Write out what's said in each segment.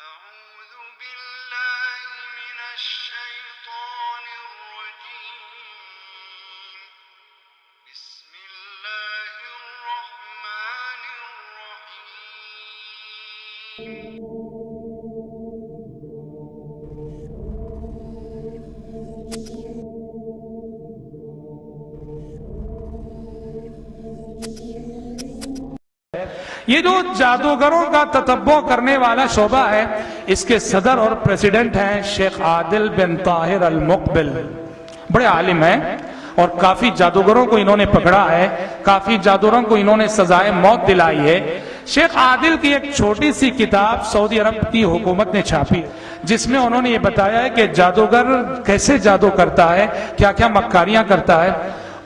أعوذ بالله من الشيطان الرجيم بسم الله الرحمن الرحيم یہ جو جادوگروں کا تتبع کرنے والا شعبہ ہے، اس کے صدر اور پریزیڈنٹ ہیں شیخ عادل بن طاہر المقبل. بڑے عالم ہیں اور کافی جادوگروں کو انہوں نے پکڑا ہے، کافی جادوگروں کو انہوں نے سزائے موت دلائی ہے. شیخ عادل کی ایک چھوٹی سی کتاب سعودی عرب کی حکومت نے چھاپی، جس میں انہوں نے یہ بتایا ہے کہ جادوگر کیسے جادو کرتا ہے، کیا کیا مکاریاں کرتا ہے.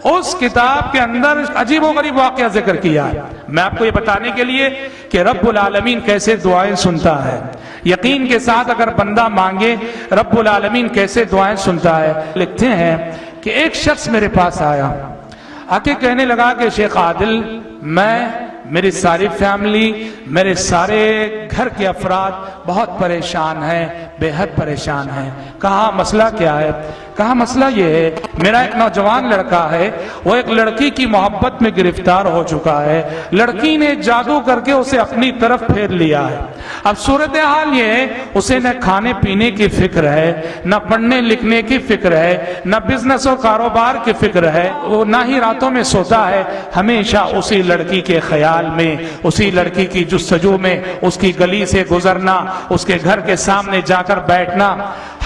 اس کتاب کے اندر عجیب و غریب واقعہ ذکر کیا ہے. میں آپ کو یہ بتانے کے لیے کہ رب العالمین کیسے دعائیں سنتا ہے، یقین کے ساتھ اگر بندہ مانگے رب العالمین کیسے دعائیں سنتا ہے. لکھتے ہیں کہ ایک شخص میرے پاس آیا، آ کے کہنے لگا کہ شیخ عادل، میری ساری فیملی، میرے سارے گھر کے افراد بہت پریشان ہیں، بے حد پریشان ہیں. کہا مسئلہ کیا ہے؟ کہا مسئلہ یہ ہے، میرا ایک نوجوان لڑکا ہے، وہ ایک لڑکی کی محبت میں گرفتار ہو چکا ہے، لڑکی نے جادو کر کے اسے اپنی طرف پھیر لیا ہے. اب صورتحال یہ ہے، اسے نہ کھانے پینے کی فکر ہے، نہ پڑھنے لکھنے کی فکر ہے، نہ بزنس و کاروبار کی فکر ہے، وہ نہ ہی راتوں میں سوتا ہے، ہمیشہ اسی لڑکی کے خیال میں، اسی لڑکی کی جستجو میں، اس کی گلی سے گزرنا، اس کے گھر کے سامنے جا کر بیٹھنا.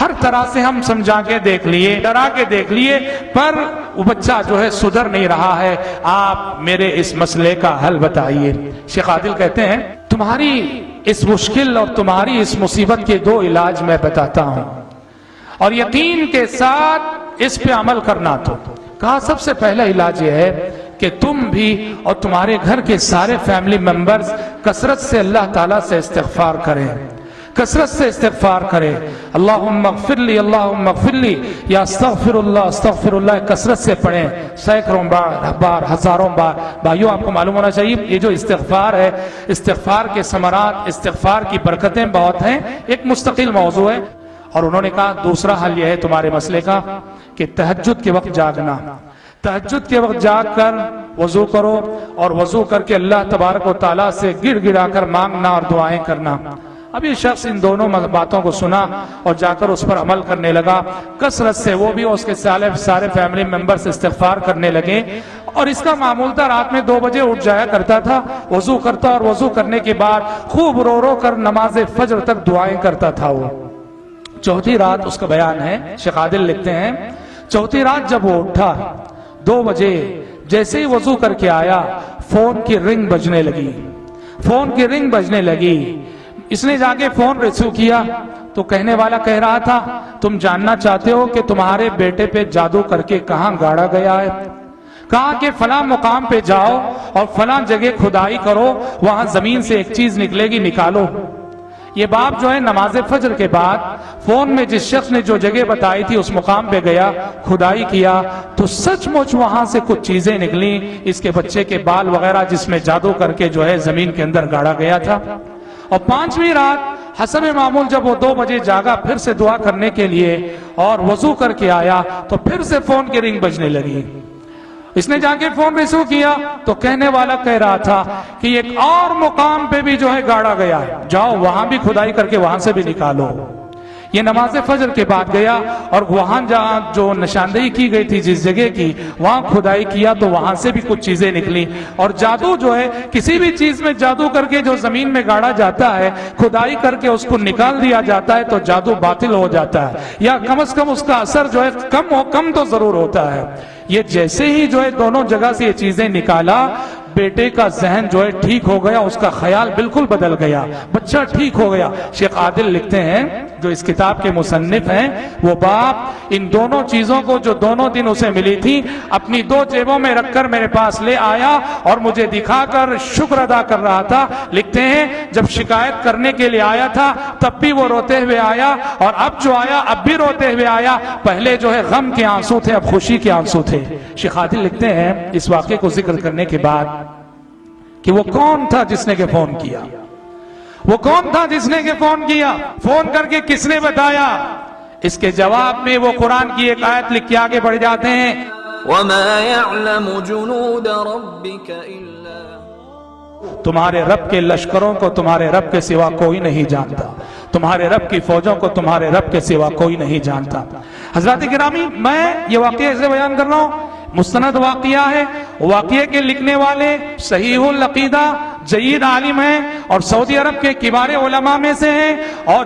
ہر طرح سے ہم سمجھا کے دیکھ لیے، ڈرا کے دیکھ لیے، پر وہ بچہ جو ہے سدھر نہیں رہا ہے. آپ میرے اس مسئلے کا حل بتائیے. شیخ عادل کہتے ہیں تمہاری اس مشکل اور تمہاری اس مصیبت کے دو علاج میں بتاتا ہوں، اور یقین کے ساتھ اس پہ عمل کرنا. تو کہا سب سے پہلا علاج یہ ہے کہ تم بھی اور تمہارے گھر کے سارے فیملی ممبرز کثرت سے اللہ تعالیٰ سے استغفار کریں، کثرت سے استغفار کریں. اللہم اغفر لی، اللہم اغفر لی، یا استغفر اللہ کثرت سے پڑھیں، سینکڑوں بار، ہزاروں بار. بھائیو آپ کو معلوم ہونا چاہیے یہ جو استغفار ہے، استغفار کے ثمرات، استغفار کی برکتیں بہت ہیں، ایک مستقل موضوع ہے. اور انہوں نے کہا دوسرا حل یہ ہے تمہارے مسئلے کا کہ تہجد کے وقت جاگنا. تہجد کے وقت جاگ کر وضو کرو، اور وضو کر کے اللہ تبارک و تعالیٰ سے گڑ گڑا کر مانگنا اور دعائیں کرنا. اب یہ شخص ان دونوں باتوں کو سنا اور جا کر اس پر عمل کرنے لگا. کثرت سے وہ بھی اس کے سارے فیملی ممبر سے استغفار کرنے لگے. اور اس کا معمول تھا رات میں 2 بجے اٹھ جایا کرتا تھا، وضو کرتا اور وضو کرنے کے بعد خوب رو رو کر نماز فجر تک دعائیں کرتا تھا. وہ چوتھی رات اس کا بیان ہے، شیخ عادل لکھتے ہیں چوتھی رات جب وہ اٹھا 2 بجے، جیسے ہی وضو کر کے آیا فون کی رنگ بجنے لگی، فون کی رنگ بجنے لگی. اس نے جا کے فون ریسیو کیا تو کہنے والا کہہ رہا تھا تم جاننا چاہتے ہو کہ تمہارے بیٹے پہ جادو کر کے کہاں گاڑا گیا ہے؟ کہا کہ فلاں مقام پہ جاؤ اور فلاں جگہ کھدائی کرو، وہاں زمین سے ایک چیز نکلے گی، نکالو. یہ باپ جو ہے نماز فجر کے بعد فون میں جس شخص نے جو جگہ بتائی تھی اس مقام پہ گیا، کھدائی کیا تو سچ مچ وہاں سے کچھ چیزیں نکلیں، اس کے بچے کے بال وغیرہ جس میں جادو کر کے جو ہے زمین کے اندر گاڑا گیا تھا. اور 5ویں رات حسب معمول جب وہ 2 بجے جاگا پھر سے دعا کرنے کے لیے اور وضو کر کے آیا تو پھر سے فون کی رنگ بجنے لگی. اس نے جا کے فون ریسیو کیا تو کہنے والا کہہ رہا تھا کہ ایک اور مقام پہ بھی جو ہے گاڑا گیا ہے، جاؤ وہاں بھی کھدائی کر کے وہاں سے بھی نکالو. یہ نماز فجر کے بعد گیا اور وہاں جہاں جو نشاندہی کی گئی تھی جس جگہ کی، وہاں کھدائی کیا تو وہاں سے بھی کچھ چیزیں نکلی. اور جادو جو ہے کسی بھی چیز میں جادو کر کے جو زمین میں گاڑا جاتا ہے، کھدائی کر کے اس کو نکال دیا جاتا ہے تو جادو باطل ہو جاتا ہے، یا کم از کم اس کا اثر جو ہے کم تو ضرور ہوتا ہے. یہ جیسے ہی جو ہے دونوں جگہ سے یہ چیزیں نکالا، بیٹے کا ذہن جو ہے ٹھیک ہو گیا، اس کا خیال بالکل بدل گیا، بچہ ٹھیک ہو گیا. شیخ عادل لکھتے ہیں جو اس کتاب کے مصنف ہیں، وہ باپ ان دونوں چیزوں کو جو دونوں دن اسے ملی تھی اپنی 2 جیبوں میں رکھ کر میرے پاس لے آیا اور مجھے دکھا کر شکر ادا کر رہا تھا. لکھتے ہیں جب شکایت کرنے کے لیے آیا تھا تب بھی وہ روتے ہوئے آیا، اور اب جو آیا اب بھی روتے ہوئے آیا. پہلے جو ہے غم کے آنسو تھے، اب خوشی کے آنسو تھے. شیخ عادل لکھتے ہیں اس واقعے کو ذکر کرنے کے بعد کہ وہ کون تھا جس نے کہ فون کیا. وہ کون تھا جس نے کہ فون کیا؟ فون کر کے کس نے بتایا؟ اس کے جواب میں وہ قرآن کی ایک آیت لکھ کے آگے بڑھ جاتے ہیں، وما يعلم جنود ربك الا تمہارے رب کے لشکروں کو تمہارے رب کے سوا کوئی نہیں جانتا، تمہارے رب کی فوجوں کو تمہارے رب کے سوا کوئی نہیں جانتا۔ حضرات گرامی، میں یہ واقعہ ایسے بیان کر رہا ہوں، مستند واقعہ ہے، واقعے کے لکھنے والے صحیح العقیدہ جید عالم ہیں اور سعودی عرب کے کبار علماء میں سے ہیں، اور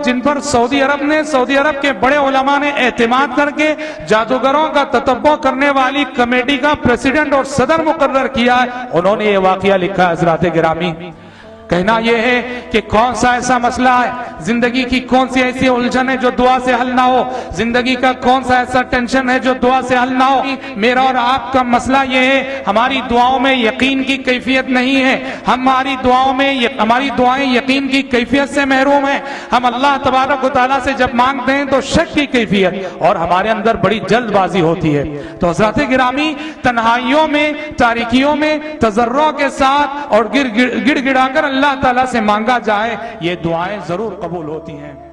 جن پر سعودی عرب کے بڑے علماء نے اعتماد کر کے جادوگروں کا تتبع کرنے والی کمیٹی کا پریزیڈنٹ اور صدر مقرر کیا ہے، انہوں نے یہ واقعہ لکھا ہے۔ حضرات گرامی، کہنا یہ ہے کہ کون سا ایسا مسئلہ ہے، زندگی کی کون سی ایسی الجھن ہے جو دعا سے حل نہ ہو، زندگی کا کون سا ایسا ٹینشن ہے جو دعا سے حل نہ ہو۔ میرا اور آپ کا مسئلہ یہ ہے، ہماری دعاؤں میں یقین کی کیفیت نہیں ہے، ہماری دعائیں یقین کی کیفیت سے محروم ہیں۔ ہم اللہ تبارک و تعالیٰ سے جب مانگتے ہیں تو شک کی کیفیت اور ہمارے اندر بڑی جلد بازی ہوتی ہے۔ تو حضرات گرامی، تنہائیوں میں، تاریکیوں میں تضرع کے ساتھ اور گڑ گڑا کر اللہ تعالیٰ سے مانگا جائے، یہ دعائیں ضرور قبول ہوتی ہیں۔